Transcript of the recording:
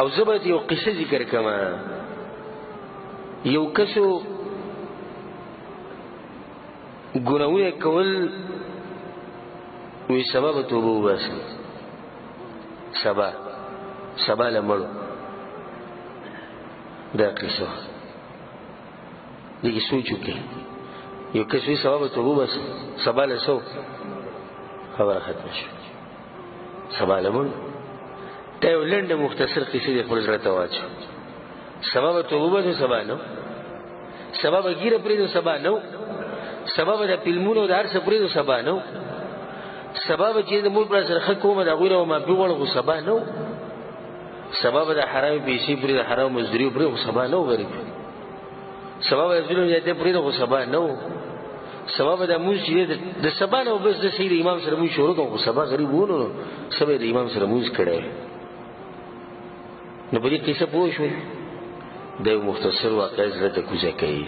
او زبد یو قصه ذکر کما یو کسو گناہونه کول وی سبب توبه وباسي سبا لمړو دا قصه دغه سوچو کې یو کسو سبب توبه وباسي سبا له سو خبره ختم شو سبا لمړو ته ولنده مختصر قصه د خپل زړه ته واچو سبب توبه وباسي سبا نو سبب ګیره پرې سبا نو سبب د فلمونو د هر څه پرې سبا نو سبب چې د مول پر سره حکومت د غوړو ما پیغلغه سبا نو سبب د حرام پیسې پرې د حرام مزدوري پرې سبا نو غریب سبب د ظلم یې پرې سبا نو سبب د موسی د سبا نو بس د سید امام سره مو شروع کوو سبا غریب وونو سبا د امام سره موږ کړه نو په دې کې څه پوه شو د مختصر واقعي زړه ته کوزه کوي